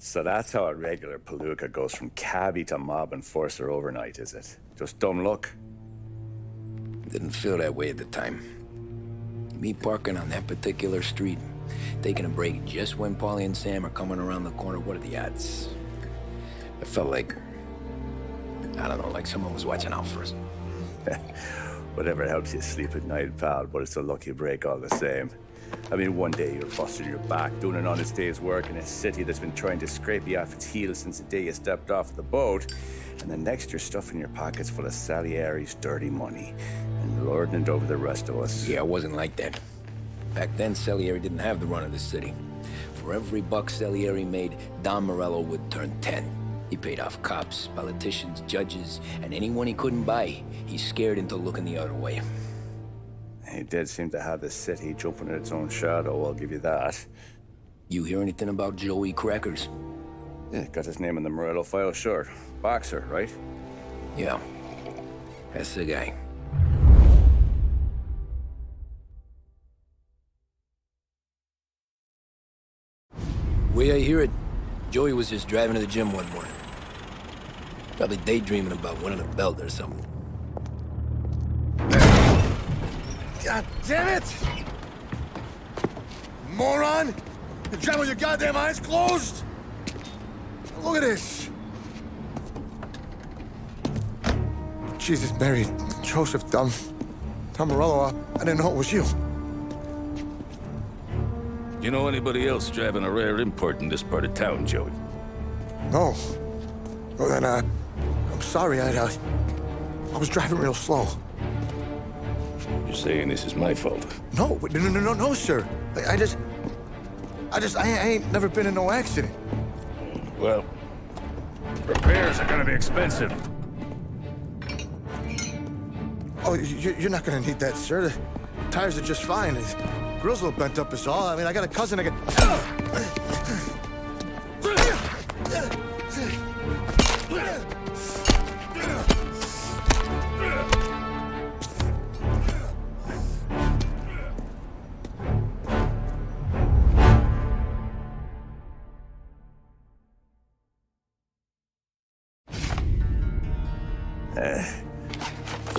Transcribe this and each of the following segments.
So that's how a regular palooka goes from cabbie to mob enforcer overnight, is it? Just dumb luck? Didn't feel that way at the time. Me parking on that particular street, taking a break just when Paulie and Sam are coming around the corner, what are the odds? It felt like, I don't know, like someone was watching out for us. Whatever helps you sleep at night, pal, but it's a lucky break all the same. I mean, one day you're busting your back, doing an honest day's work in a city that's been trying to scrape you off its heels since the day you stepped off the boat, and the next you're stuffing your pockets full of Salieri's dirty money and lording it over the rest of us. Yeah, it wasn't like that. Back then, Salieri didn't have the run of the city. For every buck Salieri made, Don Morello would turn 10. He paid off cops, politicians, judges, and anyone he couldn't buy, he scared into looking the other way. He did seem to have the city jumping at its own shadow, I'll give you that. You hear anything about Joey Crackers? Yeah, got his name in the Morello file, sure. Boxer, right? Yeah, that's the guy. Way I hear it, Joey was just driving to the gym one morning. Probably daydreaming about winning a belt or something. God damn it! Moron! You're driving with your goddamn eyes closed? Look at this! Jesus, Mary, Joseph, Tom Morello, I didn't know it was you. You know anybody else driving a rare import in this part of town, Joey? No. Well then, I'm sorry, I was driving real slow. You're saying this is my fault? No, sir. I ain't never been in no accident. Well, repairs are gonna be expensive. Oh, you're not gonna need that, sir. The tires are just fine. The grill's a little bent up is all. I mean, I got a cousin that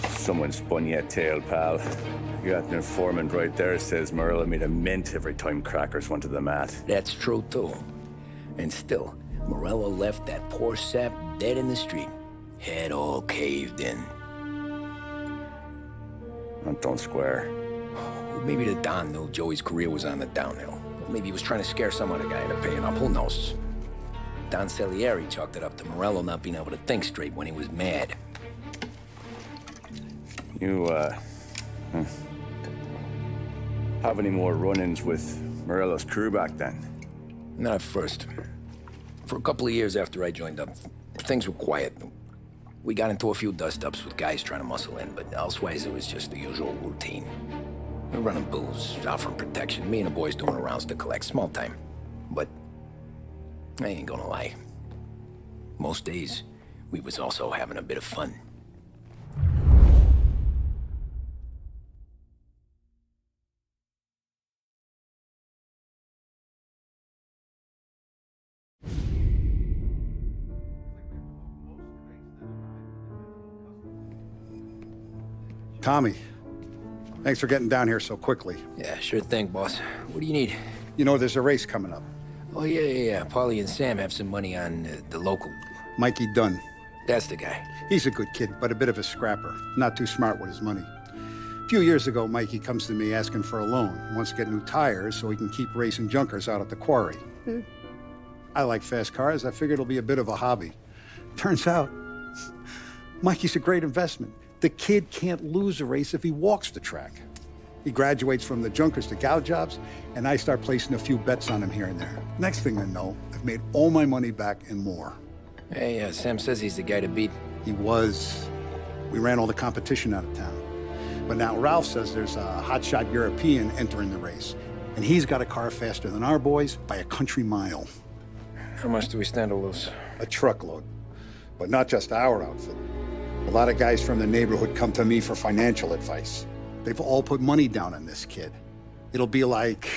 Someone spun you a tale, pal. You got an informant right there says Morello made a mint every time Crackers went to the mat. That's true, too. And still, Morello left that poor sap dead in the street. Head all caved in. Don't square. Maybe the Don knew Joey's career was on the downhill. Maybe he was trying to scare some other guy into paying up, who knows? Don Salieri chalked it up to Morello not being able to think straight when he was mad. You, have any more run-ins with Morello's crew back then? Not at first. For a couple of years after I joined up, things were quiet. We got into a few dust-ups with guys trying to muscle in, but elsewise it was just the usual routine. We're running booze, offering protection, me and the boys doing the rounds to collect, small time. But I ain't gonna lie. Most days, we was also having a bit of fun. Tommy, thanks for getting down here so quickly. Yeah, sure thing, boss. What do you need? You know, there's a race coming up. Oh, yeah. Paulie and Sam have some money on the local. Mikey Dunn. That's the guy. He's a good kid, but a bit of a scrapper. Not too smart with his money. A few years ago, Mikey comes to me asking for a loan. He wants to get new tires so he can keep racing junkers out at the quarry. I like fast cars. I figured it'll be a bit of a hobby. Turns out, Mikey's a great investment. The kid can't lose a race if he walks the track. He graduates from the junkers to gal jobs, and I start placing a few bets on him here and there. Next thing I know, I've made all my money back and more. Hey, Sam says he's the guy to beat. He was. We ran all the competition out of town. But now Ralph says there's a hotshot European entering the race, and he's got a car faster than our boys by a country mile. How much do we stand to lose? A truckload. But not just our outfit. A lot of guys from the neighborhood come to me for financial advice. They've all put money down on this kid. It'll be like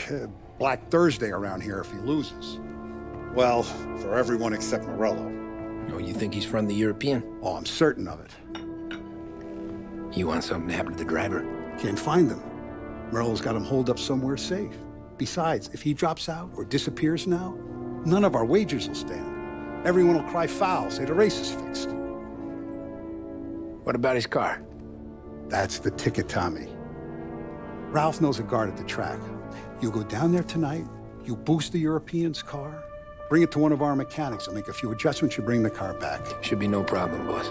Black Thursday around here if he loses. Well, for everyone except Morello. Oh, you think he's from the European? Oh, I'm certain of it. You want something to happen to the driver? Can't find him. Morello's got him holed up somewhere safe. Besides, if he drops out or disappears now, none of our wagers will stand. Everyone will cry foul, say the race is fixed. What about his car? That's the ticket, Tommy. Ralph knows a guard at the track. You go down there tonight, you boost the European's car, bring it to one of our mechanics, and make a few adjustments, you bring the car back. Should be no problem, boss.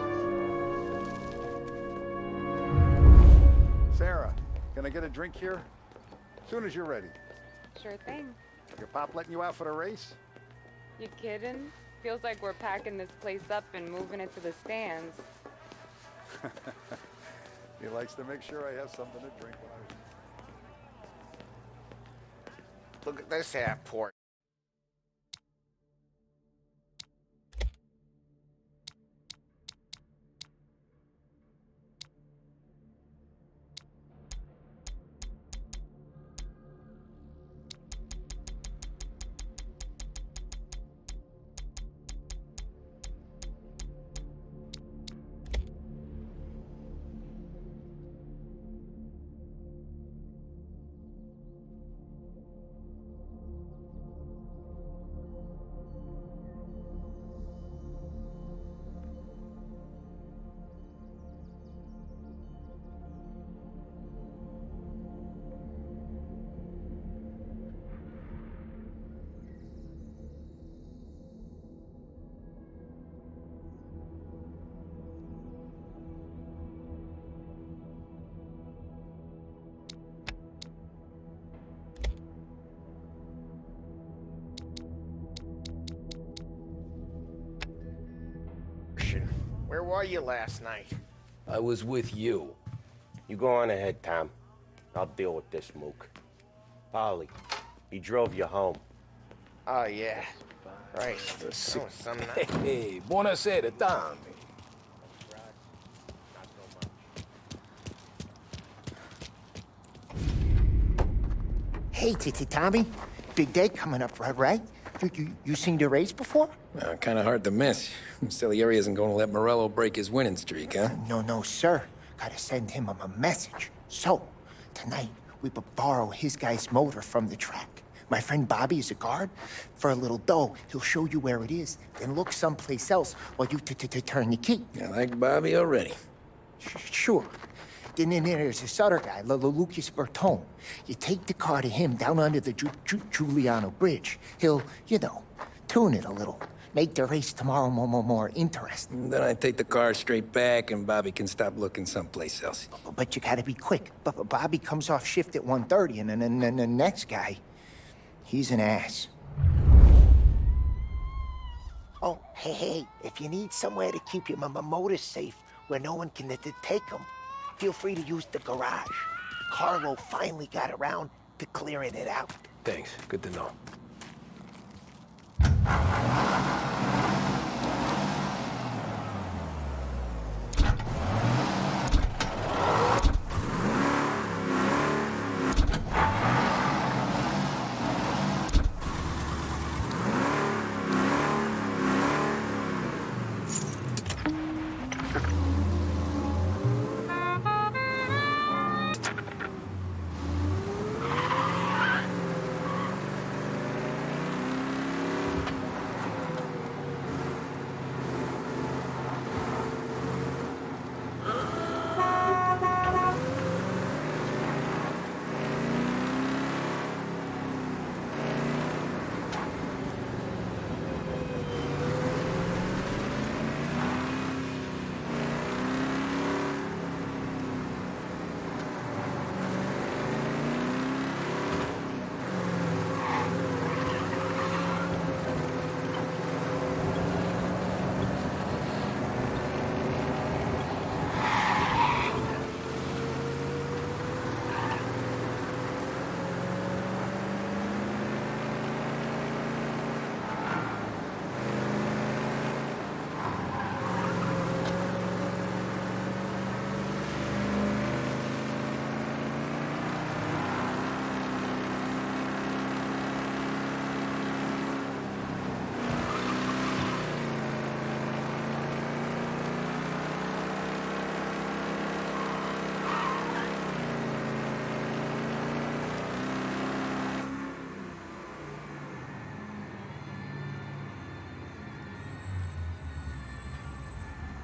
Sarah, can I get a drink here? As soon as you're ready. Sure thing. Your pop letting you out for the race? You kidding? Feels like we're packing this place up and moving it to the stands. He likes to make sure I have something to drink when I... Look at this airport. Where were you last night? I was with you. You go on ahead, Tom. I'll deal with this mook. Polly, he drove you home. Oh, yeah. Right. That was some night. Hey, buonasera, Tom. Hey, Tommy. Big day coming up, right? You seen the race before? Kind of hard to miss. Salieri isn't going to let Morello break his winning streak, huh? No, sir. Gotta send him a message. So, tonight, we borrow his guy's motor from the track. My friend Bobby is a guard. For a little dough, he'll show you where it is, then look someplace else while you turn the key. I like Bobby already. Sure. Then there's this other guy, Lucas Bertone. You take the car to him down under the Giuliano Bridge. He'll, tune it a little. Make the race tomorrow more interesting. Then I take the car straight back and Bobby can stop looking someplace else. But you gotta be quick. Bobby comes off shift at 1:30, and then the next guy, he's an ass. Oh, hey, if you need somewhere to keep your motor safe where no one can take them, feel free to use the garage. Carlo finally got around to clearing it out. Thanks. Good to know.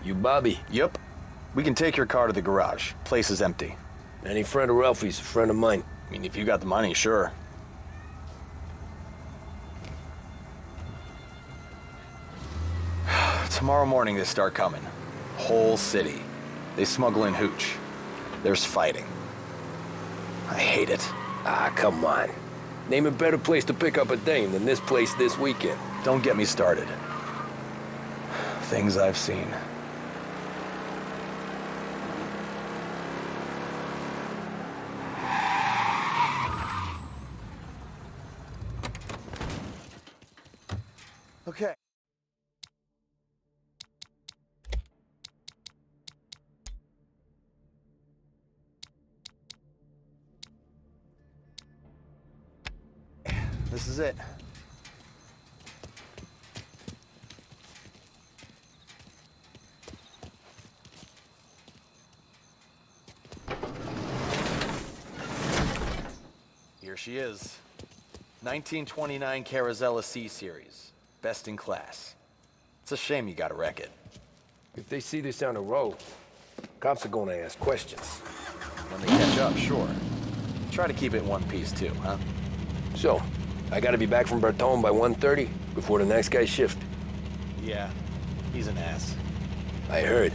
You Bobby? Yep. We can take your car to the garage. Place is empty. Any friend of Ralphie's, a friend of mine. I mean, if you got the money, sure. Tomorrow morning they start coming. Whole city. They smuggle in hooch. There's fighting. I hate it. Ah, come on. Name a better place to pick up a dame than this place this weekend. Don't get me started. Things I've seen. Okay. This is it. Here she is. 1929 Carazella C-Series. Best in class. It's a shame you gotta wreck it. If they see this on the road, cops are gonna ask questions. When they catch up, sure. Try to keep it in one piece too, huh? So, I gotta be back from Bertone by 1:30 before the next guy's shift. Yeah, he's an ass. I heard.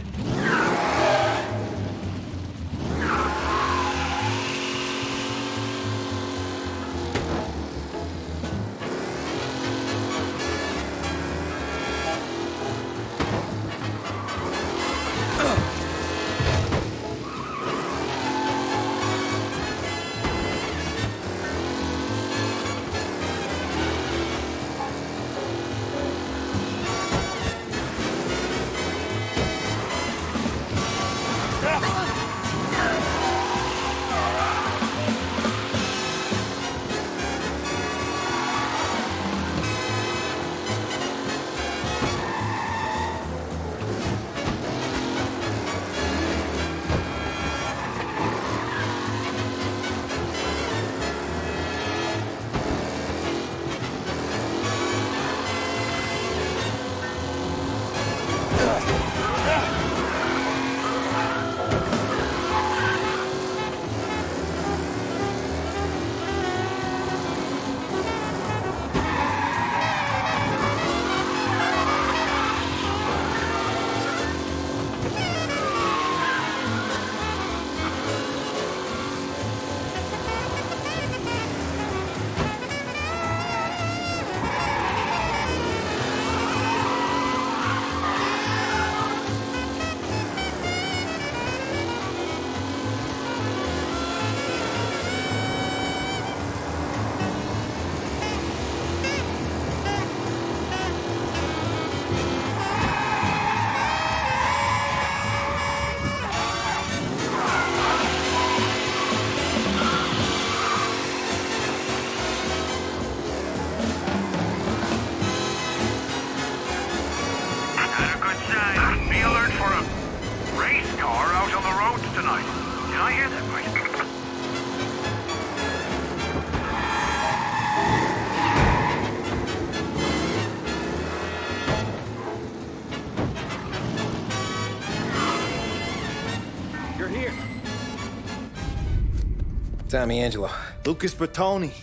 Tommy Angelo. Lucas Bertoni.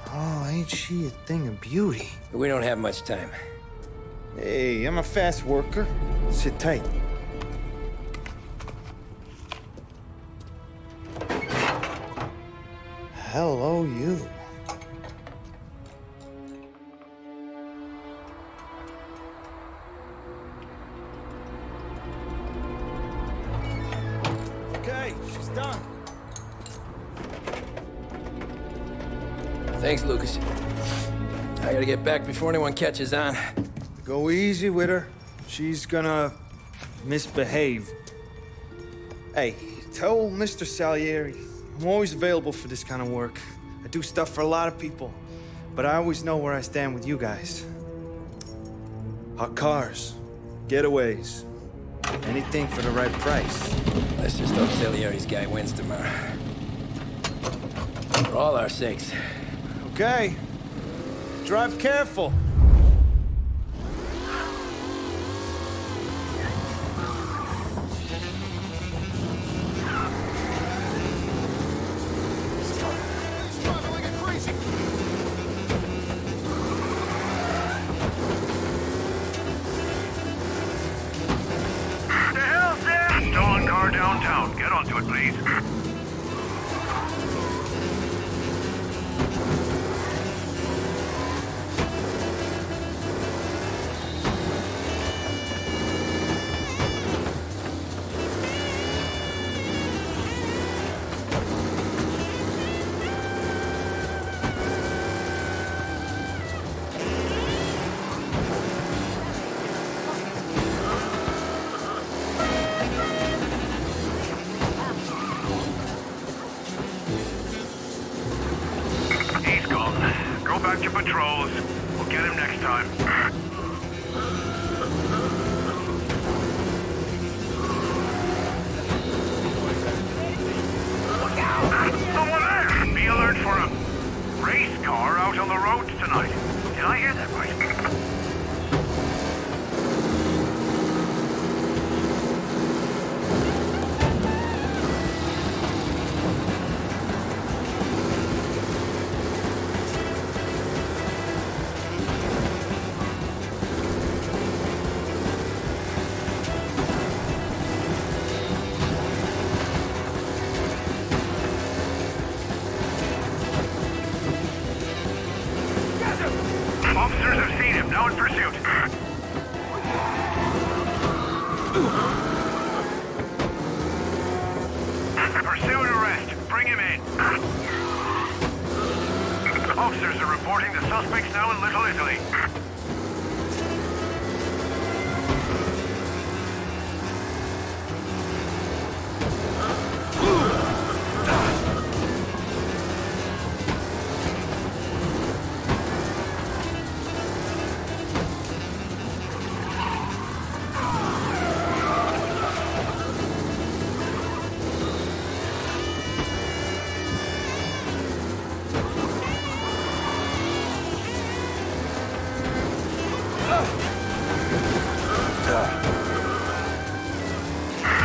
Oh, ain't she a thing of beauty? We don't have much time. Hey, I'm a fast worker. Sit tight. Hello, you. Okay, she's done. Thanks, Lucas. I gotta get back before anyone catches on. Go easy with her. She's gonna misbehave. Hey, tell Mr. Salieri I'm always available for this kind of work. I do stuff for a lot of people, but I always know where I stand with you guys. Hot cars, getaways, anything for the right price. Let's just hope Salieri's guy wins tomorrow. For all our sakes. Okay. Drive careful. please. He's gone. Go back to patrols. We'll get him next time. Someone there! Be alert for him. Race car out on the roads tonight. Did I hear that right? Officers have seen him, now in pursuit. Pursue and arrest. Bring him in. Officers are reporting the suspects now in Little Italy.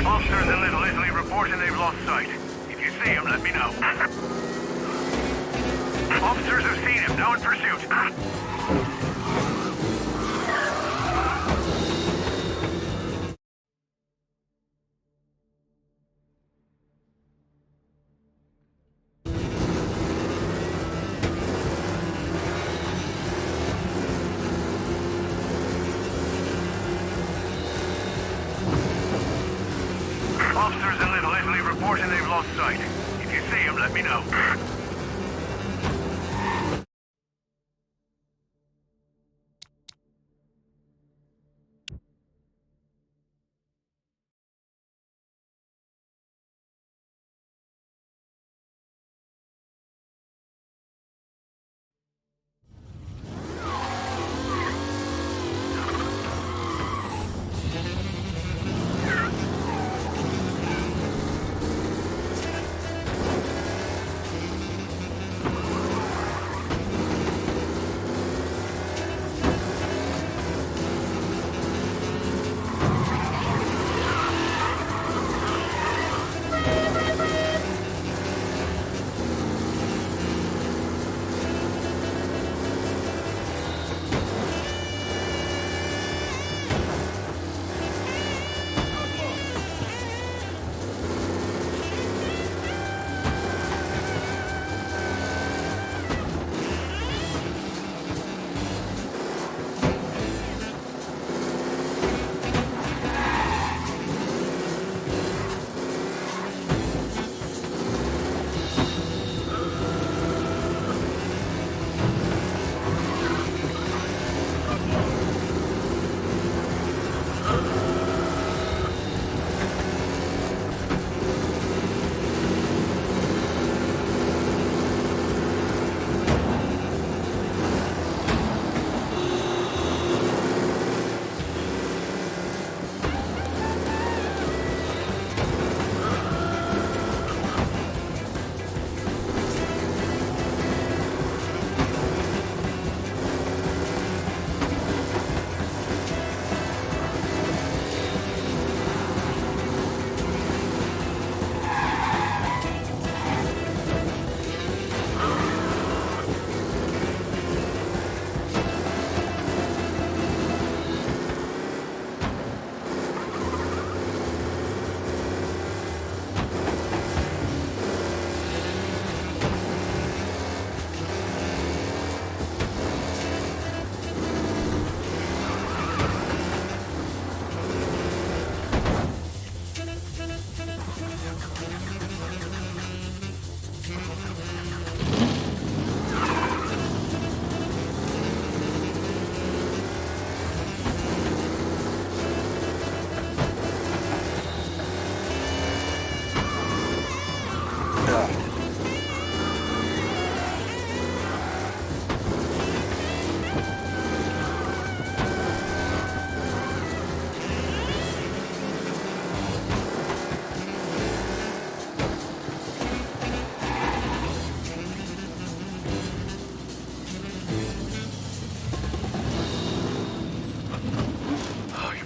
Officers in Little Italy reporting they've lost sight. If you see him, let me know. Officers have seen him, now in pursuit. Officers in Little Italy reporting they've lost sight. If you see him, let me know.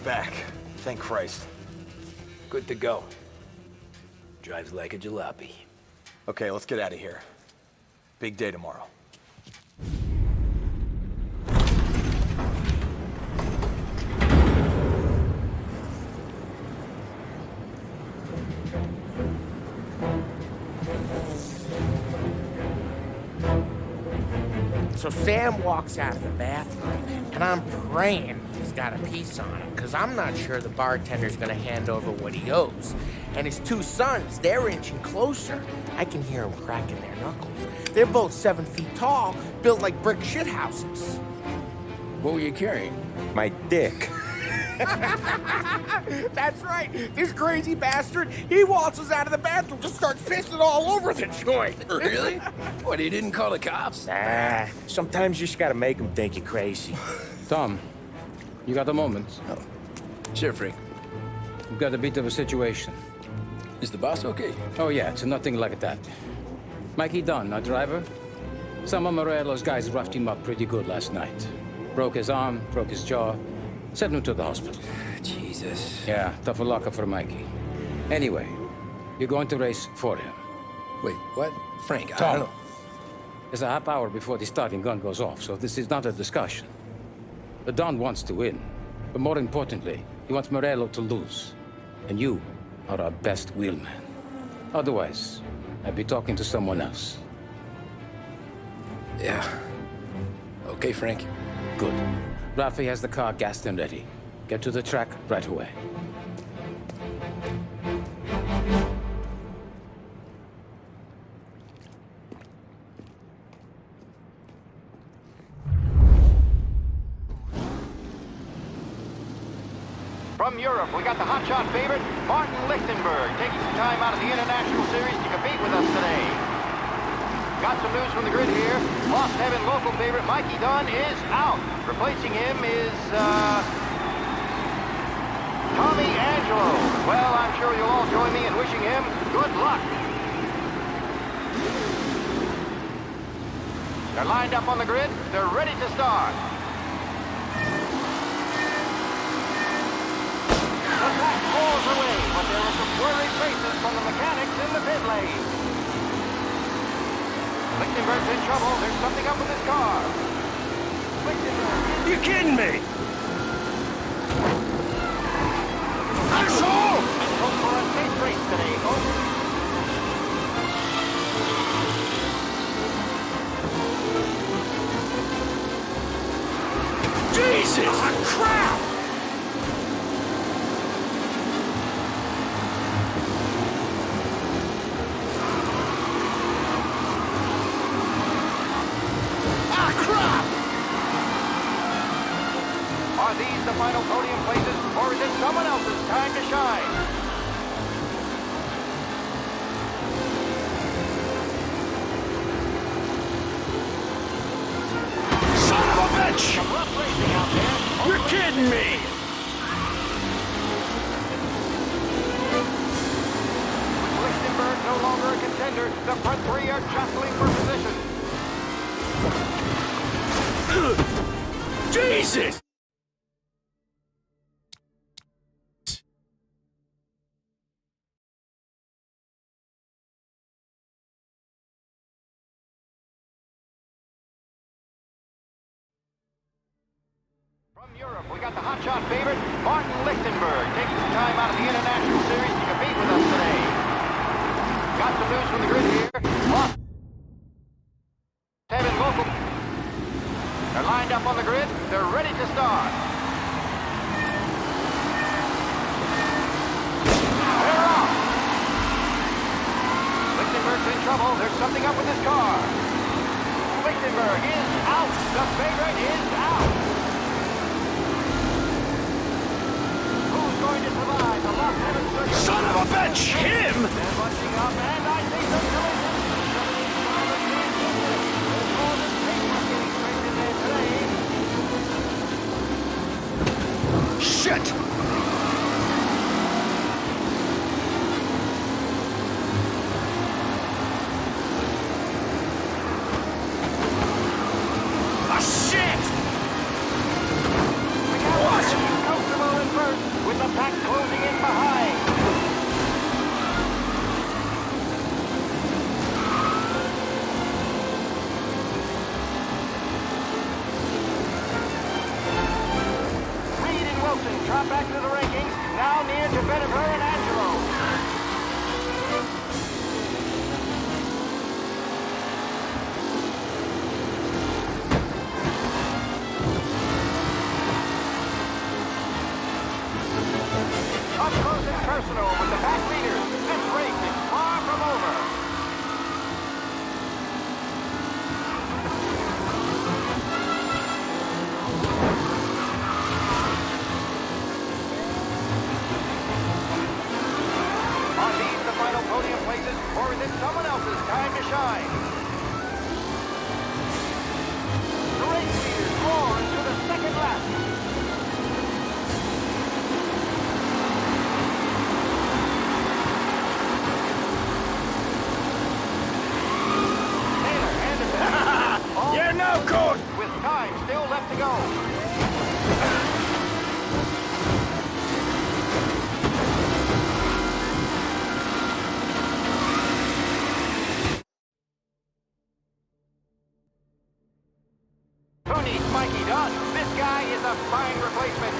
back. Thank Christ. Good to go. Drives like a jalopy. Okay, let's get out of here. Big day tomorrow. So Sam walks out of the bathroom, and I'm praying he's got a piece on him, because I'm not sure the bartender's gonna hand over what he owes. And his two sons, they're inching closer. I can hear them cracking their knuckles. They're both 7 feet tall, built like brick shithouses. What were you carrying? My dick. That's right. This crazy bastard, he waltzes out of the bathroom, just starts pissing all over the joint. Really? What, he didn't call the cops? Nah, sometimes you just gotta make them think you're crazy. Tom, you got a moment? Oh. Sure, Frank. We've got a bit of a situation. Is the boss okay? Oh yeah, it's nothing like that. Mikey Dunn, our driver. Some of Morello's guys roughed him up pretty good last night. Broke his arm, broke his jaw. Sent him to the hospital. Jesus. Yeah, tough luck for Mikey. Anyway, you're going to race for him. Wait, what? Frank, I Tom, don't know. there's a half hour before the starting gun goes off, so this is not a discussion. The Don wants to win, but more importantly, he wants Morello to lose. And you are our best wheelman. Otherwise, I'd be talking to someone else. Yeah. Okay, Frank. Good. Rafi has the car gassed and ready. Get to the track right away. From Europe, we got the hotshot favorite, Martin Lichtenberg, taking some time out of the International Series to compete with us today. Got some news from the grid here. Lost Heaven local favorite Mikey Dunn is out. Replacing him is, Tommy Angelo. Well, I'm sure you'll all join me in wishing him good luck. They're lined up on the grid. They're ready to start. The pack falls away, but there are some worried faces from the mechanics in the pit lane. Lichtenberg's in trouble. There's something up with his car. Lichtenberg. You kidding me? Axel! Hope for a safe race today, folks. Jesus! Ah, crap! Are these the final podium places, or is it someone else's time to shine? Son of a bitch! Some rough racing out there. You're kidding me! With Lichtenberg no longer a contender, the front three are jostling for position. Jesus! From Europe, we got the hotshot favorite, Martin Lichtenberg, taking some time out of the International Series to compete with us today. Got some news from the grid here. Lost Heaven local. They're lined up on the grid. They're ready to start. They're off. Lichtenberg's in trouble. There's something up with his car. Lichtenberg is out. The favorite is out. Going to survive the Lost Heaven circuit. Son of a bitch! Him! They're bunching up, and I see some collisions. There's more than paper getting straight in there today. Shit! Ah, shit! What? Comfortable in first. Drop back to the rankings. Now near to Vetiver and Angelo. Up close and personal with the back leaders. This race is far from over. Are these the final podium places, or is it someone else's time to shine? The race leaders roar into the second lap. You're no good! With time still left to go. Who needs Mikey Dunn? This guy is a fine replacement.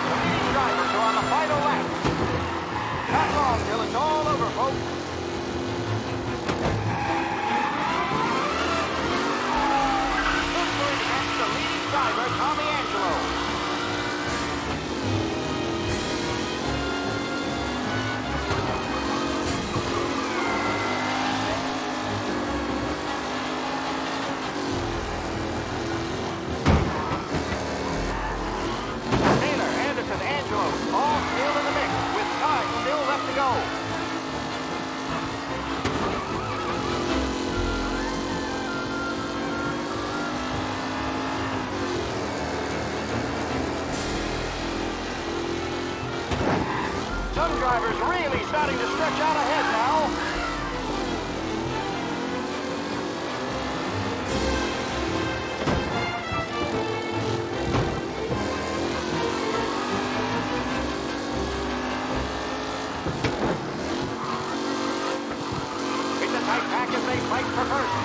The leading drivers are on the final lap. Not long till it's all over, folks. The leading driver, Tommy Angelo. Taylor, Anderson, Angelo, all still in the mix, with time still left to go. Some drivers really starting to stretch out ahead now. It's a tight pack as they fight for first.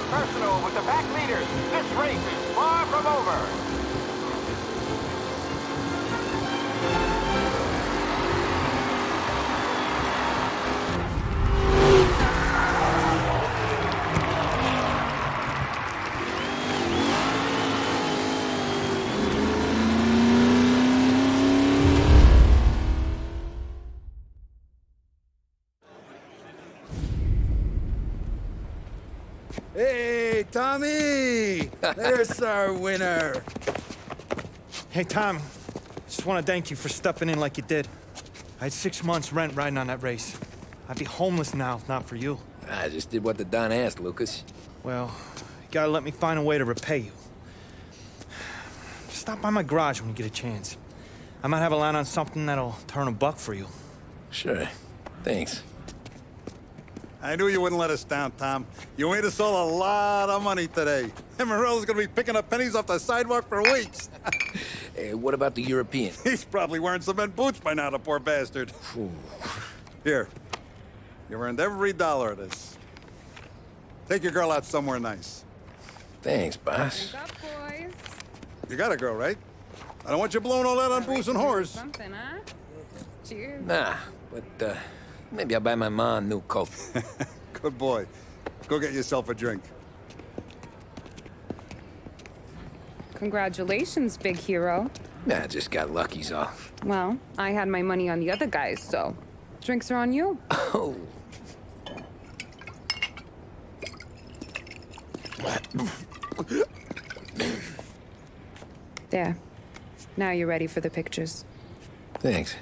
Personal with the back leaders. This race is far from over. Hey, Tommy! There's our winner. Hey, Tom. Just want to thank you for stepping in like you did. I had 6 months rent riding on that race. I'd be homeless now if not for you. I just did what the Don asked, Lucas. Well, you gotta let me find a way to repay you. Stop by my garage when you get a chance. I might have a line on something that'll turn $1 for you. Sure. Thanks. I knew you wouldn't let us down, Tom. You made us all a lot of money today. And Morello's gonna be picking up pennies off the sidewalk for weeks. Hey, what about the European? He's probably wearing cement boots by now, the poor bastard. Here. You earned every dollar of this. Take your girl out somewhere nice. Thanks, boss. What's up, boys? You got a girl, right? I don't want you blowing all that on booze and whores. Something, huh? Cheers. Nah, but, maybe I'll buy my mom a new coat. Good boy. Go get yourself a drink. Congratulations, big hero. Nah, I just got lucky's off. Well, I had my money on the other guys, so drinks are on you. Oh. There. Now you're ready for the pictures. Thanks.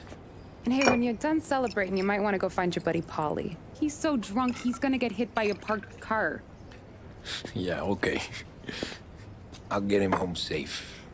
And hey, when you're done celebrating, you might want to go find your buddy Paulie. He's so drunk, he's gonna get hit by a parked car. Yeah, okay. I'll get him home safe.